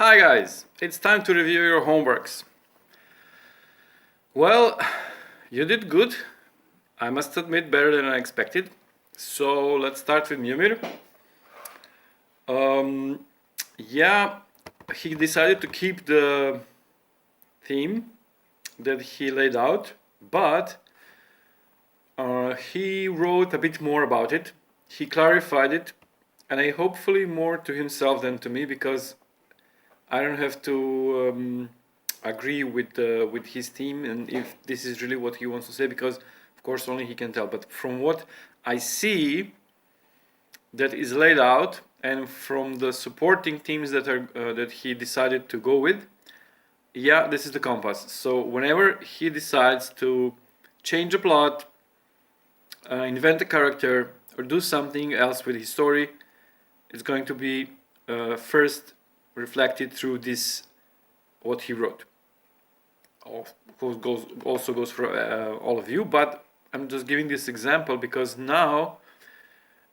Hi guys, it's time to review your homeworks. Well, you did good. I must admit, better than I expected. So let's start with Miomir. Yeah, he decided to keep the theme that he laid out, but he wrote a bit more about it. He clarified it, and I hopefully more to himself than to me, because I don't have to agree with his team and if this is really what he wants to say, because of course only he can tell. But from what I see that is laid out, and from the supporting teams that are that he decided to go with, yeah, this is the compass. So whenever he decides to change a plot, invent a character, or do something else with his story, it's going to be first reflected through this, what he wrote. Also goes for all of you, but I'm just giving this example because now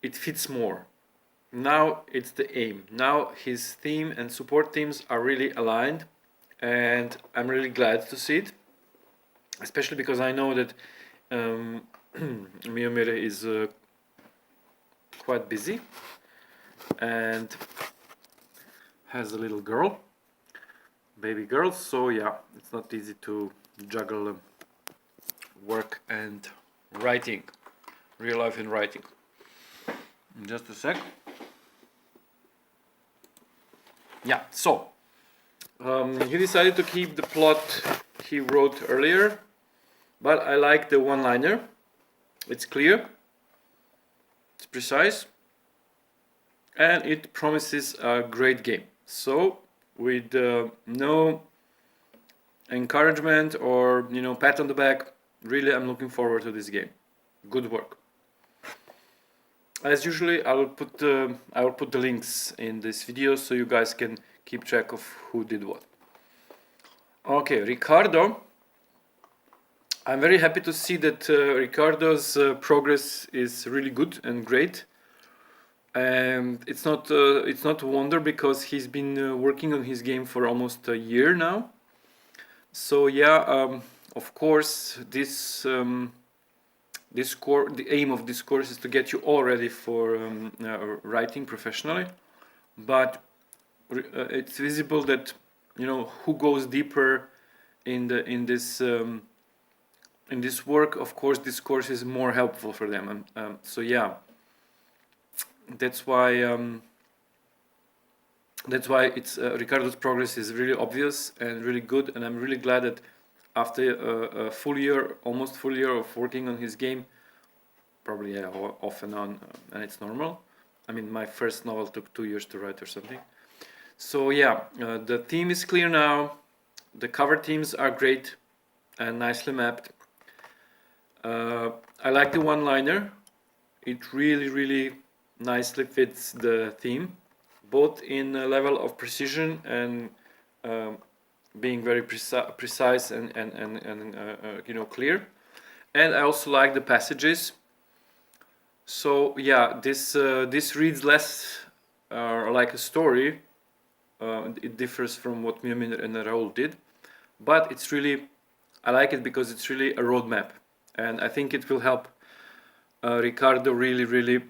it fits more. Now it's the aim. Now his theme and support teams are really aligned, and I'm really glad to see it, especially because I know that Miomir is quite busy and has a little girl, baby girl, so yeah, it's not easy to juggle work and writing, real life and writing. Just a sec. Yeah, so he decided to keep the plot he wrote earlier, but I like the one-liner. It's clear, it's precise, and it promises a great game. So with no encouragement or pat on the back, really I'm looking forward to this game. Good work. As usually, I will put the links in this video so you guys can keep track of who did what. Okay, Ricardo. I'm very happy to see that Ricardo's progress is really good and great. And it's not a wonder, because he's been working on his game for almost a year now. So yeah, of course, the aim of this course is to get you all ready for writing professionally. But it's visible that who goes deeper in this work. Of course, this course is more helpful for them. So yeah. That's why it's Ricardo's progress is really obvious and really good, and I'm really glad that after a full year, almost full year of working on his game, probably off and on, and it's normal. I mean, my first novel took 2 years to write or something. So yeah, the theme is clear now. The cover themes are great and nicely mapped. I like the one-liner. It really nicely fits the theme, both in a level of precision and being very precise and clear. And I also like the passages. So yeah, this reads less like a story. It differs from what Miomir and Raul did, but it's really, I like it because it's really a roadmap, and I think it will help Ricardo really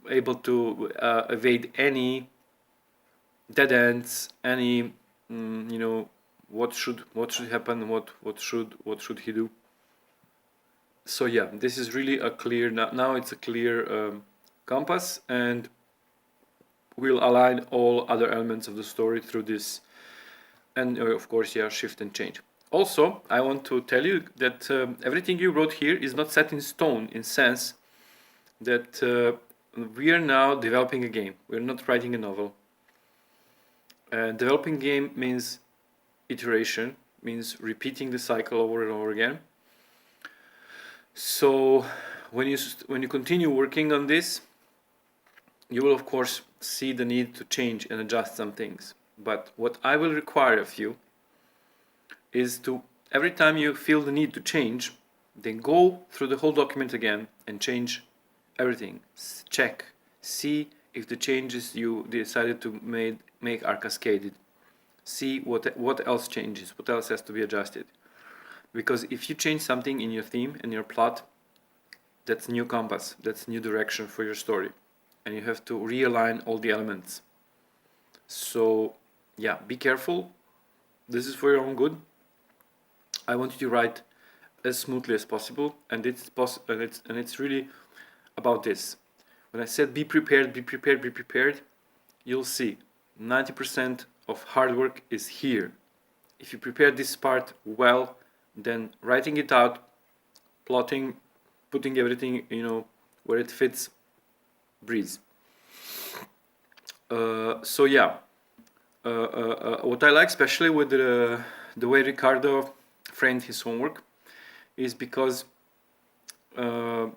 able to evade any dead ends, any what should happen, what should he do. So yeah, this is really a clear, now it's a clear compass, and we'll align all other elements of the story through this, and of course, yeah, shift and change. Also, I want to tell you that everything you wrote here is not set in stone, in sense that we are now developing a game. We're not writing a novel. Developing game means iteration, means repeating the cycle over and over again. So when you continue working on this, you will of course see the need to change and adjust some things. But what I will require of you is to, every time you feel the need to change, then go through the whole document again and change everything. Check, see if the changes you decided to make are cascaded. see what else changes, what else has to be adjusted. Because if you change something in your theme and your plot, that's new compass, that's new direction for your story, and you have to realign all the elements. So yeah, be careful. This is for your own good. I want you to write as smoothly as possible, and it's really about this. When I said be prepared, be prepared, be prepared, you'll see 90% of hard work is here. If you prepare this part well, then writing it out, plotting, putting everything, where it fits, breeze. So yeah, what I like especially with the way Ricardo framed his homework is because your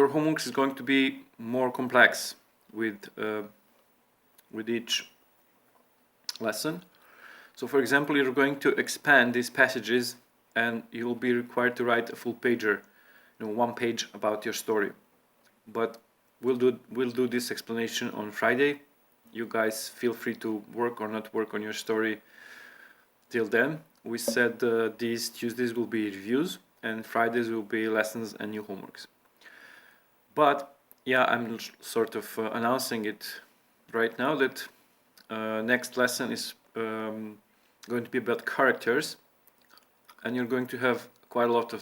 homework is going to be more complex with each lesson. So for example, you're going to expand these passages and you'll be required to write a full pager, one page about your story. But we'll do this explanation on Friday. You guys feel free to work or not work on your story till then. We said these Tuesdays will be reviews and Fridays will be lessons and new homeworks. But yeah, I'm sort of announcing it right now that next lesson is going to be about characters, and you're going to have quite a lot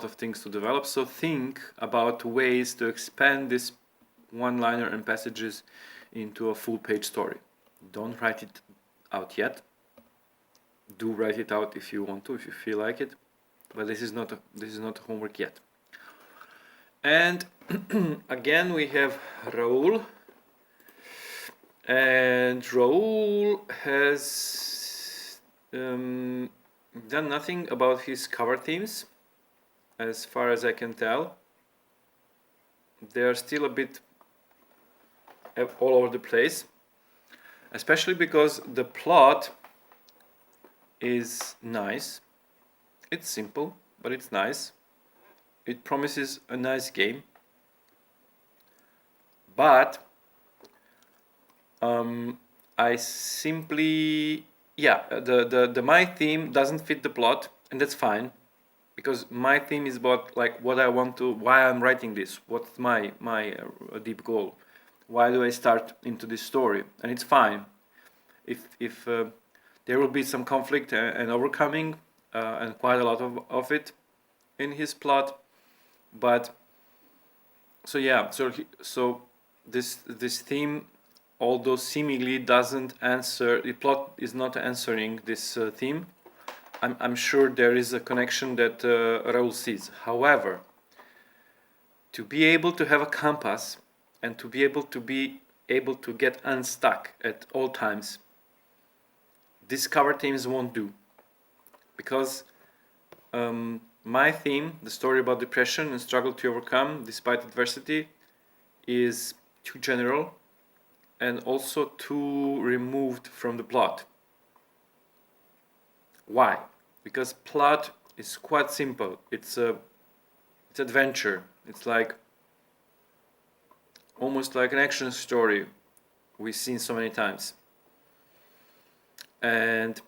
of things to develop. So think about ways to expand this one-liner and passages into a full-page story. Don't write it out yet. Do write it out if you want to, if you feel like it. But this is not homework yet. And again, we have Raul. And Raul has done nothing about his cover themes, as far as I can tell. They are still a bit all over the place, especially because the plot is nice. It's simple, but it's nice. It promises a nice game. But I simply, the my theme doesn't fit the plot, and that's fine, because my theme is about like what I want to, why I'm writing this, what's my deep goal, why do I start into this story, and it's fine. If there will be some conflict and overcoming, and quite a lot of it in his plot, but so yeah, so this theme, although seemingly doesn't answer, the plot is not answering this theme, I'm sure there is a connection that Raul sees. However, to be able to have a compass and to be able to get unstuck at all times, these cover themes won't do. Because my theme, the story about depression and struggle to overcome despite adversity, is too general and also too removed from the plot. Why? Because plot is quite simple. It's adventure. It's like almost like an action story we've seen so many times. And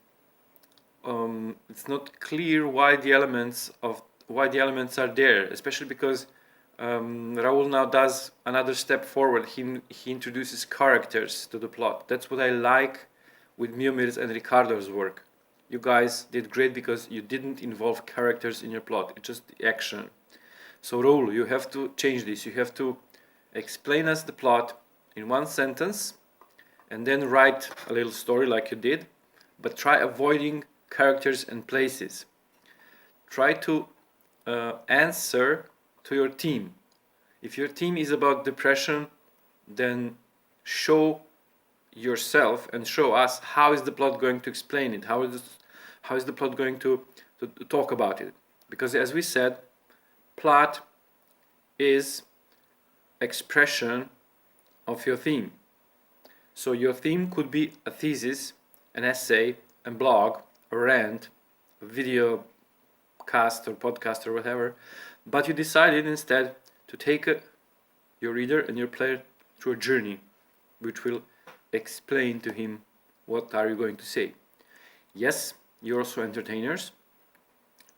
it's not clear why the elements are there, especially because Raul now does another step forward. He introduces characters to the plot. That's what I like with Miomir's and Ricardo's work. You guys did great because you didn't involve characters in your plot. It's just the action. So Raul, you have to change this. You have to explain us the plot in one sentence and then write a little story like you did, but try avoiding characters and places. Try to answer to your team. If your team is about depression, then show yourself and show us how is the plot going to explain it, how is the plot going to talk about it. Because as we said, plot is expression of your theme. So your theme could be a thesis, an essay, a blog, a rant, a video cast or podcast or whatever, but you decided instead to take your reader and your player through a journey which will explain to him what are you going to say? Yes, you're also entertainers,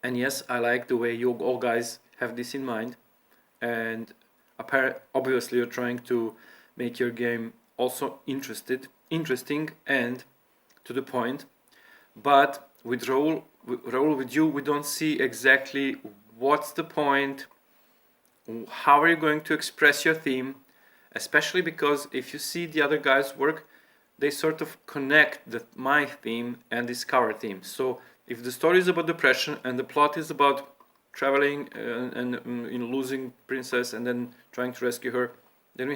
and yes, I like the way you all guys have this in mind, and obviously you're trying to make your game also interesting and to the point. But with Raul, with you, we don't see exactly what's the point, how are you going to express your theme, especially because if you see the other guys' work, they sort of connect my theme and this cover theme. So if the story is about depression and the plot is about traveling and losing princess and then trying to rescue her, then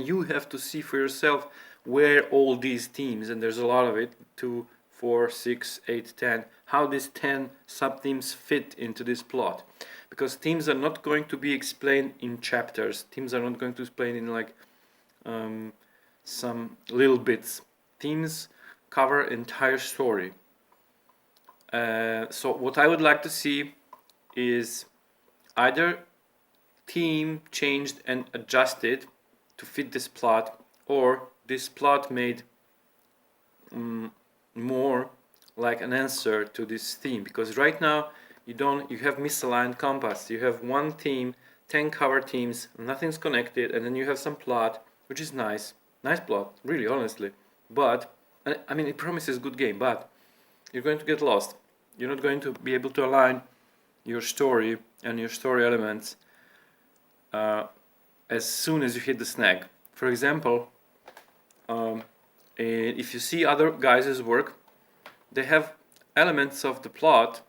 you have to see for yourself where all these themes, and there's a lot of it, 2, 4, 6, 8, 10, how these 10 sub themes fit into this plot, because themes are not going to be explained in chapters. Themes are not going to explain in like some little bits. Themes cover entire story. So what I would like to see is either theme changed and adjusted to fit this plot, or this plot made more like an answer to this theme, because right now you have misaligned compass. You have one theme, 10 cover themes, nothing's connected, and then you have some plot, which is nice plot, really, honestly, but I mean, it promises good game, but you're going to get lost. You're not going to be able to align your story and your story elements as soon as you hit the snag. For example, if you see other guys' work, they have elements of the plot,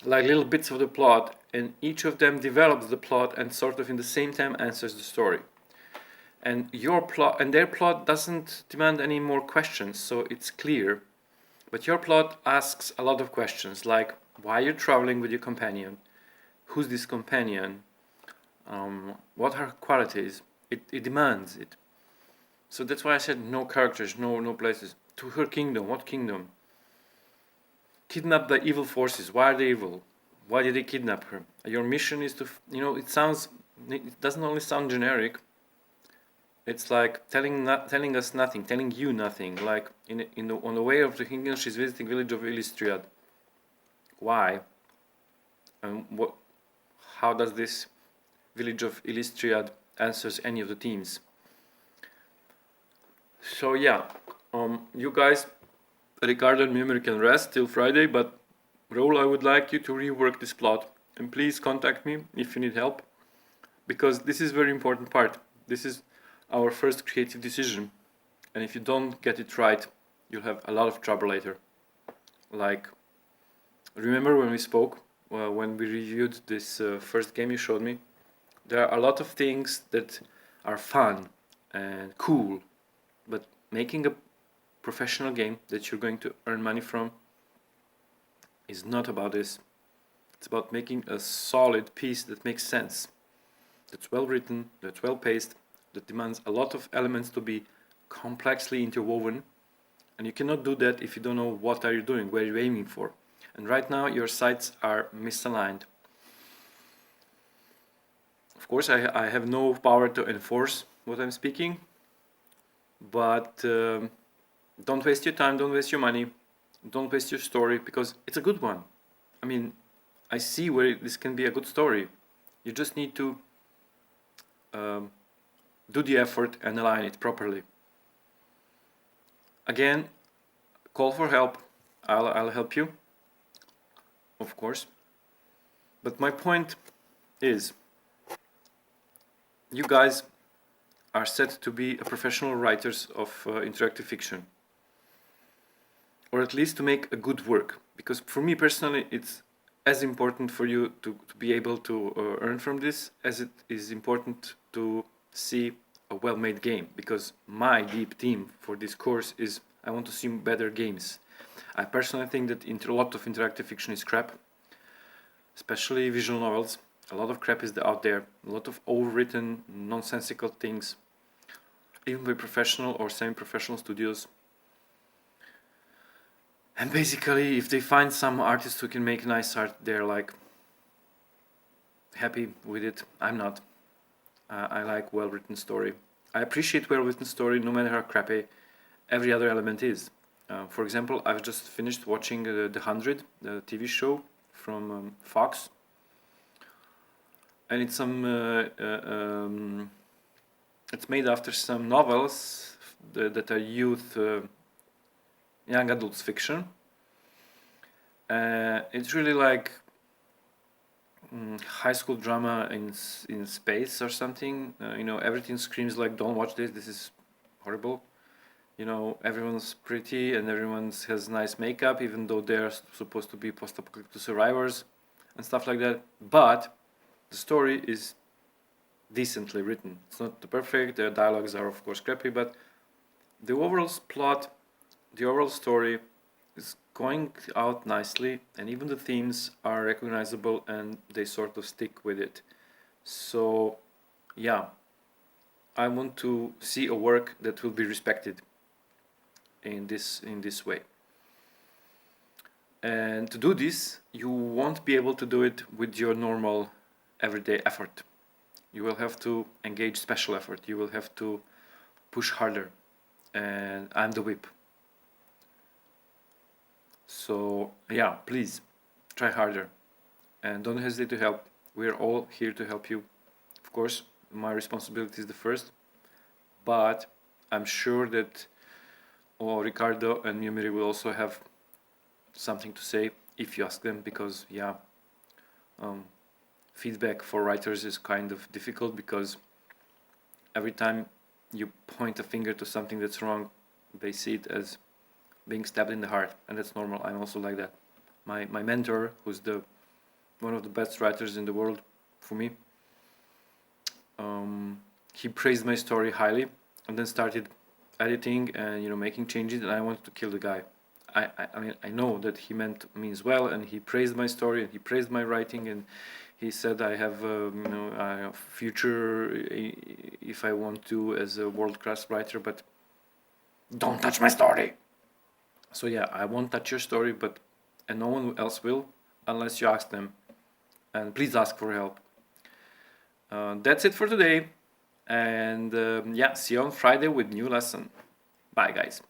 like little bits of the plot, and each of them develops the plot and sort of in the same time answers the story. And your plot and their plot doesn't demand any more questions, so it's clear. But your plot asks a lot of questions, like why you're traveling with your companion, who's this companion, what are her qualities. It demands it. So that's why I said no characters, no places. To her kingdom, what kingdom? Kidnap the evil forces. Why are they evil? Why did they kidnap her? Your mission is to, it doesn't only sound generic. It's like telling us nothing, telling you nothing. Like on the way of the kingdom, she's visiting village of Illistriad. Why? And how does this village of Illistriad answers any of the themes? So yeah, you guys, Ricardo and Miomir can rest till Friday, but Raul, I would like you to rework this plot, and please contact me if you need help, because this is a very important part. This is our first creative decision, and if you don't get it right, you'll have a lot of trouble later. Like, remember when we spoke, when we reviewed this first game you showed me? There are a lot of things that are fun and cool, but making a professional game that you're going to earn money from is not about this. It's about making a solid piece that makes sense, that's well written, that's well paced, that demands a lot of elements to be complexly interwoven, and you cannot do that if you don't know what are you doing, where you're aiming for. And right now your sights are misaligned. Of course, I have no power to enforce what I'm speaking, but don't waste your time, don't waste your money, don't waste your story, because it's a good one. I mean, I see where this can be a good story. You just need to do the effort and align it properly. Again, call for help. I'll help you, of course. But my point is, you guys are set to be professional writers of interactive fiction, or at least to make a good work. Because for me personally, it's as important for you to be able to earn from this as it is important to see a well-made game. Because my deep theme for this course is I want to see better games. I personally think that a lot of interactive fiction is crap, especially visual novels. A lot of crap is out there, a lot of overwritten, nonsensical things, even by professional or semi-professional studios. And basically, if they find some artist who can make nice art, they're like happy with it. I'm not. I like well-written story. I appreciate well-written story, no matter how crappy. every other element is. For example, I've just finished watching The 100, the TV show from Fox, and it's it's made after some novels that are youth, young adults fiction. It's really like high school drama in space or something. Everything screams like, "Don't watch this. This is horrible." Everyone's pretty and everyone has nice makeup, even though they're supposed to be post-apocalyptic survivors and stuff like that. But the story is decently written. It's not perfect. The dialogues are of course crappy, but the overall plot, the overall story is going out nicely, and even the themes are recognizable and they sort of stick with it. So yeah, I want to see a work that will be respected in this way. And to do this, you won't be able to do it with your normal everyday effort. You will have to engage special effort. You will have to push harder. And I'm the whip. So yeah, please try harder and don't hesitate to help. We're all here to help you. Of course, my responsibility is the first, but I'm sure that Ricardo and Miomir will also have something to say if you ask them, because yeah, feedback for writers is kind of difficult, because every time you point a finger to something that's wrong, they see it as being stabbed in the heart, and that's normal. I'm also like that. My mentor, who's one of the best writers in the world for me, he praised my story highly and then started editing and making changes, and I wanted to kill the guy. I mean, I know that he means well, and he praised my story and he praised my writing, and he said I have a future if I want to as a world-class writer, but don't touch my story. So yeah, I won't touch your story, and no one else will unless you ask them, and please ask for help. That's it for today, and yeah, see you on Friday with new lesson. Bye guys.